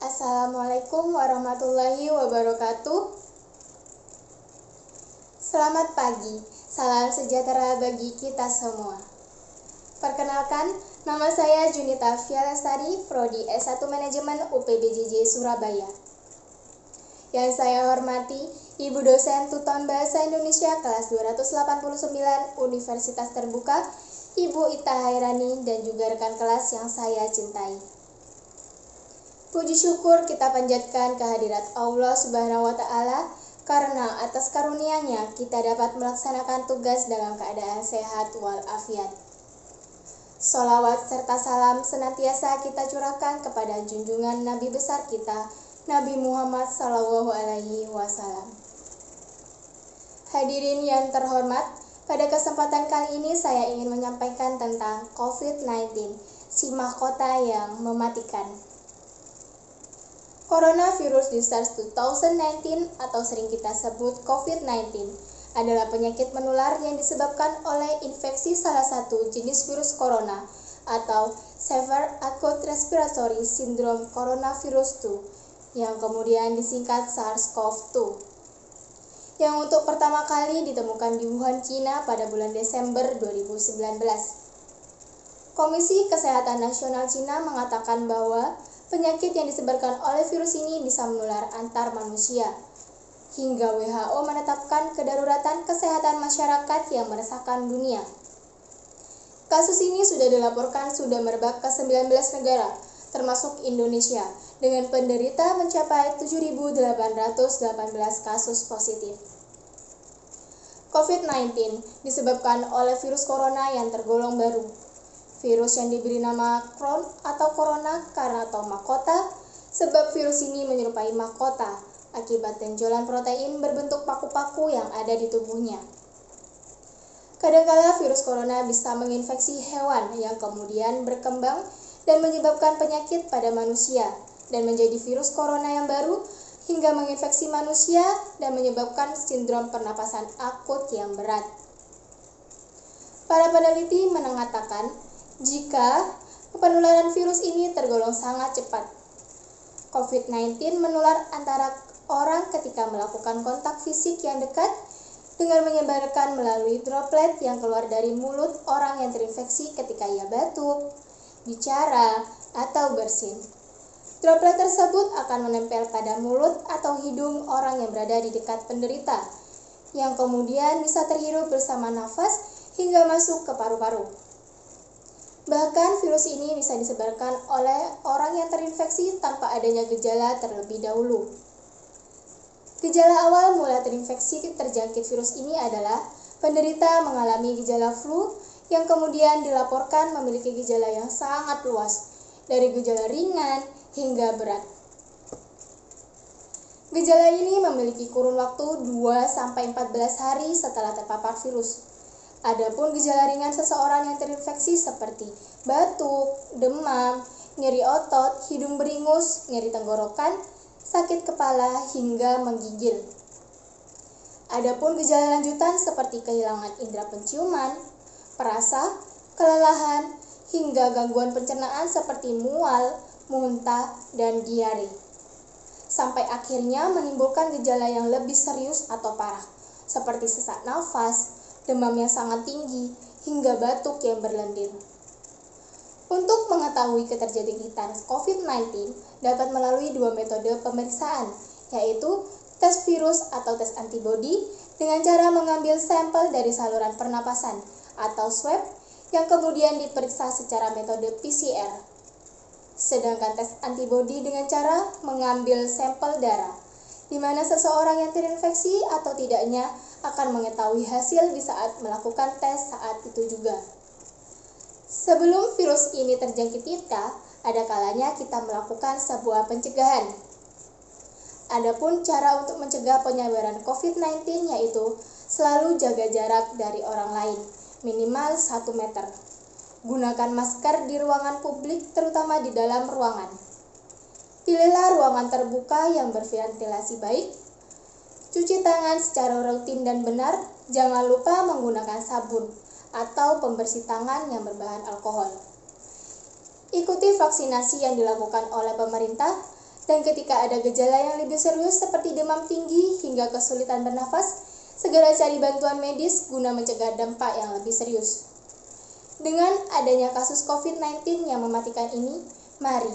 Assalamualaikum warahmatullahi wabarakatuh. Selamat pagi, salam sejahtera bagi kita semua. Perkenalkan, nama saya Junita Fialestari, Prodi S1 Manajemen UPBJJ Surabaya. Yang saya hormati, Ibu dosen Tutor Bahasa Indonesia kelas 289 Universitas Terbuka, Ibu Ita Hairani, dan juga rekan kelas yang saya cintai. Puji syukur kita panjatkan kehadirat Allah Subhanahu wa Ta'ala, karena atas karunia-Nya kita dapat melaksanakan tugas dalam keadaan sehat walafiat. Sholawat serta salam senantiasa kita curahkan kepada junjungan Nabi besar kita, Nabi Muhammad SAW. Hadirin yang terhormat, pada kesempatan kali ini saya ingin menyampaikan tentang COVID-19, si mahkota yang mematikan. Coronavirus disease 2019 atau sering kita sebut COVID-19 adalah penyakit menular yang disebabkan oleh infeksi salah satu jenis virus corona atau Severe Acute Respiratory Syndrome Coronavirus 2 yang kemudian disingkat SARS-CoV-2 yang untuk pertama kali ditemukan di Wuhan, China pada bulan Desember 2019. Komisi Kesehatan Nasional China mengatakan bahwa penyakit yang disebarkan oleh virus ini bisa menular antar manusia, hingga WHO menetapkan kedaruratan kesehatan masyarakat yang meresahkan dunia. Kasus ini sudah dilaporkan sudah merebak ke 19 negara, termasuk Indonesia, dengan penderita mencapai 7.818 kasus positif. COVID-19 disebabkan oleh virus corona yang tergolong baru. Virus yang diberi nama Crohn atau Corona karena atau mahkota, sebab virus ini menyerupai mahkota akibat benjolan protein berbentuk paku-paku yang ada di tubuhnya. Kadangkala virus corona bisa menginfeksi hewan yang kemudian berkembang dan menyebabkan penyakit pada manusia dan menjadi virus corona yang baru hingga menginfeksi manusia dan menyebabkan sindrom pernapasan akut yang berat. Para peneliti mengatakan jika penularan virus ini tergolong sangat cepat. COVID-19 menular antara orang ketika melakukan kontak fisik yang dekat dengan menyebarkan melalui droplet yang keluar dari mulut orang yang terinfeksi ketika ia batuk, bicara, atau bersin. Droplet tersebut akan menempel pada mulut atau hidung orang yang berada di dekat penderita, yang kemudian bisa terhirup bersama nafas hingga masuk ke paru-paru. Bahkan virus ini bisa disebarkan oleh orang yang terinfeksi tanpa adanya gejala terlebih dahulu. Gejala awal mula terinfeksi terjangkit virus ini adalah penderita mengalami gejala flu yang kemudian dilaporkan memiliki gejala yang sangat luas, dari gejala ringan hingga berat. Gejala ini memiliki kurun waktu 2-14 hari setelah terpapar virus. Adapun gejala ringan seseorang yang terinfeksi seperti batuk, demam, nyeri otot, hidung beringus, nyeri tenggorokan, sakit kepala, hingga menggigil. Adapun gejala lanjutan seperti kehilangan indera penciuman, perasa, kelelahan, hingga gangguan pencernaan seperti mual, muntah, dan diare. Sampai akhirnya menimbulkan gejala yang lebih serius atau parah, seperti sesak nafas, demam yang sangat tinggi, hingga batuk yang berlendir. Untuk mengetahui keterjangkitan COVID-19 dapat melalui dua metode pemeriksaan, yaitu tes virus atau tes antibodi dengan cara mengambil sampel dari saluran pernapasan atau swab yang kemudian diperiksa secara metode PCR. Sedangkan tes antibodi dengan cara mengambil sampel darah, di mana seseorang yang terinfeksi atau tidaknya akan mengetahui hasil di saat melakukan tes saat itu juga. Sebelum virus ini terjangkit kita, ada kalanya kita melakukan sebuah pencegahan. Adapun cara untuk mencegah penyebaran COVID-19 yaitu selalu jaga jarak dari orang lain, minimal 1 meter. Gunakan masker di ruangan publik, terutama di dalam ruangan. Pilihlah ruangan terbuka yang berventilasi baik. Cuci tangan secara rutin dan benar, jangan lupa menggunakan sabun atau pembersih tangan yang berbahan alkohol. Ikuti vaksinasi yang dilakukan oleh pemerintah Dan ketika ada gejala yang lebih serius seperti demam tinggi hingga kesulitan bernafas, segera cari bantuan medis guna mencegah dampak yang lebih serius. Dengan adanya kasus COVID-19 yang mematikan ini, mari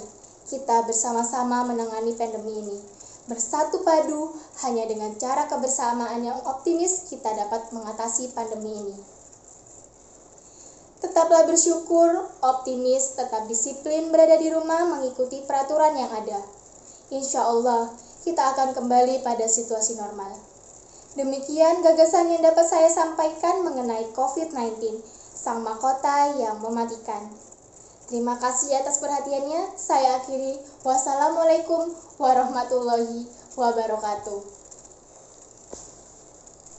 kita bersama-sama menangani pandemi ini. Bersatu padu, hanya dengan cara kebersamaan yang optimis kita dapat mengatasi pandemi ini. Tetaplah bersyukur, optimis, tetap disiplin berada di rumah mengikuti peraturan yang ada. Insya Allah, kita akan kembali pada situasi normal. Demikian gagasan yang dapat saya sampaikan mengenai COVID-19, sang mahkota yang mematikan. Terima kasih atas perhatiannya. Saya akhiri. Wassalamualaikum warahmatullahi wabarakatuh.